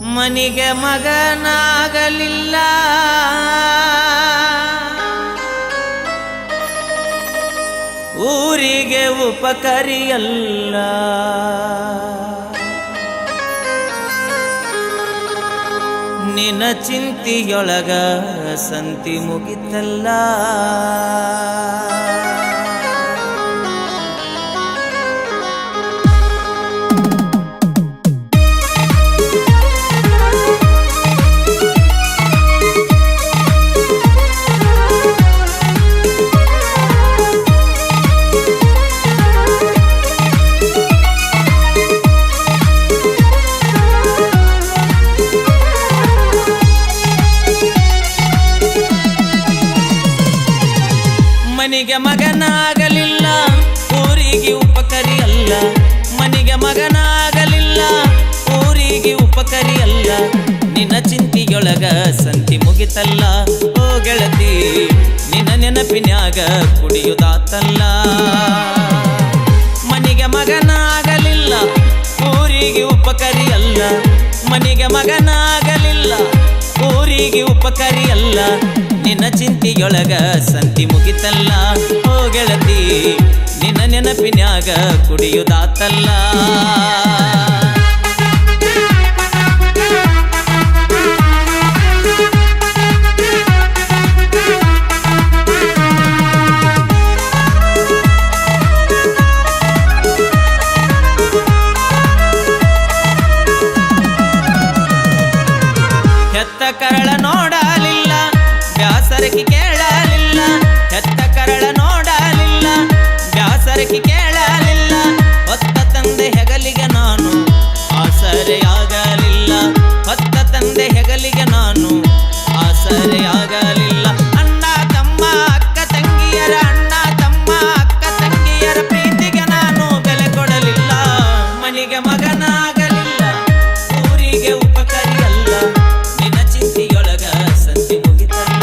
ಮನಿಗೆ ಮಗನಾಗಲಿಲ್ಲ ಊರಿಗೆ ಉಪಕರಿಯಲ್ಲ ನಿನ್ನ ಚಿಂತಿಯೊಳಗ ಸಂತಿ ಮುಗಿತಲ್ಲ ಮನಿಗೆ ಮಗನಾಗಲಿಲ್ಲ ಊರಿಗೆ ಉಪಕರಿಯಲ್ಲ ಮನಿಗೆ ಮಗನಾಗಲಿಲ್ಲ ಊರಿಗೆ ಉಪಕರಿಯಲ್ಲ ನಿನ್ನ ಚಿಂತಿಯೊಳಗ ಸಂತಿ ಮುಗಿತಲ್ಲ ಓ ಗೆಳತಿ ನಿನ್ನ ನೆನಪಿನ್ಯಾಗ ಕುಡಿಯುದಾತಲ್ಲ ಮನಿಗೆ ಮಗನಾಗಲಿಲ್ಲ ಊರಿಗೆ ಉಪಕರಿಯಲ್ಲ ಮನಿಗೆ ಮಗನಾಗಲಿಲ್ಲ ಊರಿಗೆ ಉಪಕರಿಯಲ್ಲ ನಿನ್ನ ಚಿಂತಿಯೊಳಗ ಸಂತಿ ಮುಗಿತಲ್ಲ ಓ ಗೆಳತಿ ನಿನ್ನ ನೆನಪಿನ್ಯಾಗ ಕುಡಿಯುದಾತಲ್ಲ ಹೆತ್ತ ಕರಳ ನೋಡಲಿಲ್ಲ ಬ್ಯಾಸರಕಿ ಕೇಳಲಿಲ್ಲ ಹೆತ್ತ ಕರಳ ನೋಡಲಿಲ್ಲ ಬ್ಯಾಸರಕಿ ಕೇಳಲಿಲ್ಲ ಹೊತ್ತ ತಂದೆ ಹೆಗಲಿಗೆ ನಾನು ಆಸರೆಯಾಗಲಿಲ್ಲ ಹೊತ್ತ ತಂದೆ ಹೆಗಲಿಗೆ ನಾನು ಆಸರೆಯಾಗಲಿಲ್ಲ ಅಣ್ಣ ತಮ್ಮ ಅಕ್ಕ ತಂಗಿಯರ ಅಣ್ಣ ತಮ್ಮ ಅಕ್ಕ ತಂಗಿಯರ ಪ್ರೀತಿಗೆ ನಾನು ಬೆಲೆ ಕೊಡಲಿಲ್ಲ ಮನಿಗೆ ಮಗನಾಗಲಿಲ್ಲ ಊರಿಗೆ ಉಪಕರಿಯಲ್ಲ ನಿನ್ನ ಚಿಂತಿಯೊಳಗ ಸಂತಿ ಮುಗಿತಲ್ಲ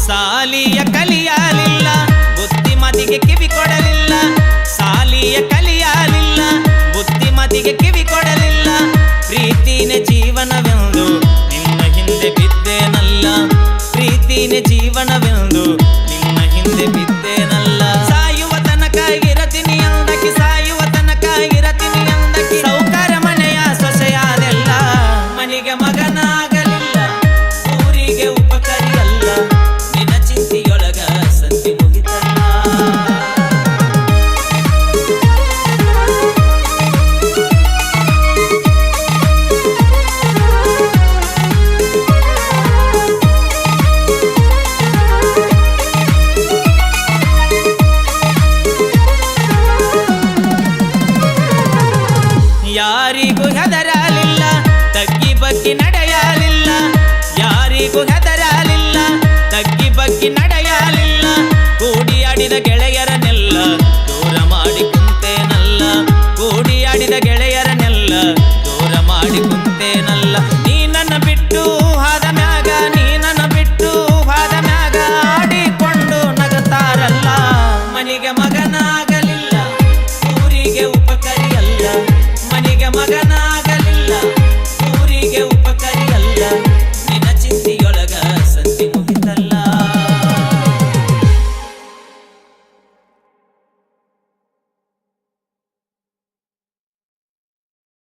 ಸಾಲಿಯ ಕಲಿಯಲಿಲ್ಲ ಬುದ್ಧಿಮತಿಗೆ ಕಿವಿ ಕೊಡಲಿಲ್ಲ ಸಾಲಿಯ ಕಲಿಯಲಿಲ್ಲ ಬುದ್ಧಿಮತಿಗೆ ಕಿವಿ ಕೊಡಲಿಲ್ಲ ಪ್ರೀತಿನೇ ಜೀವನವೆಂದು ನಿನ್ನ ಹಿಂದೆ ಬಿದ್ದೇನಲ್ಲ ಪ್ರೀತಿನೇ ಜೀವನವೆಂದು ನಿನ್ನ ಹಿಂದೆ ಬಿದ್ದೇನಲ್ಲ ಸಾಯುವ ತನಕ ಇರತೀನಿ ಅಂದಕಿ ಸಾಯುವ ತನಕ ಇರತೀನಿ ಅಂದಕಿ ಸೌಕರ್ಯ ಮನೆಯ ಸೊಸೆಯಾದೆಲ್ಲ ಮನಿಗೆ ಮಗನಾಗಲಿಲ್ಲ ಊರಿಗೆ ಉಪಕರಿಯಲ್ಲ ನಿನ್ನ ಚಿಂತಿಯೊಳಗ ಸಂತಿ ಮುಗಿತಲ್ಲ ಯಾರಿಗೂ ಹೆದರಲಿಲ್ಲ ತಗ್ಗಿ ಬಗ್ಗಿ ನಡೆಯಲಿಲ್ಲ ಯಾರಿಗೂ ಹೆದರಲಿಲ್ಲ ತಗ್ಗಿ ಬಗ್ಗಿ ನಡೆಯಲಿಲ್ಲ ಕೂಡಿ ಆಡಿದ ಗೆಳೆಯರನ್ನೆಲ್ಲ ದೂರ ಮಾಡಿ ಕುಂತೇನಲ್ಲ ಕೂಡಿ ಆಡಿದ ಗೆಳೆಯರನ್ನೆಲ್ಲ ದೂರ ಮಾಡಿ ಕುಂತೇನಲ್ಲ ನೀ ನನ್ನ ಬಿಟ್ಟು ಹಾದ ಮ್ಯಾಗ ನೀ ನನ್ನ ಬಿಟ್ಟು ಹಾದ ಮ್ಯಾಗ ಆಡಿಕೊಂಡು ನಗತಾರಲ್ಲ ಮನಿಗೆ ಮಗನಾಗಲಿಲ್ಲ ಊರಿಗೆ ಉಪಕರಿಯಲ್ಲ ಮನಿಗೆ ಮಗನ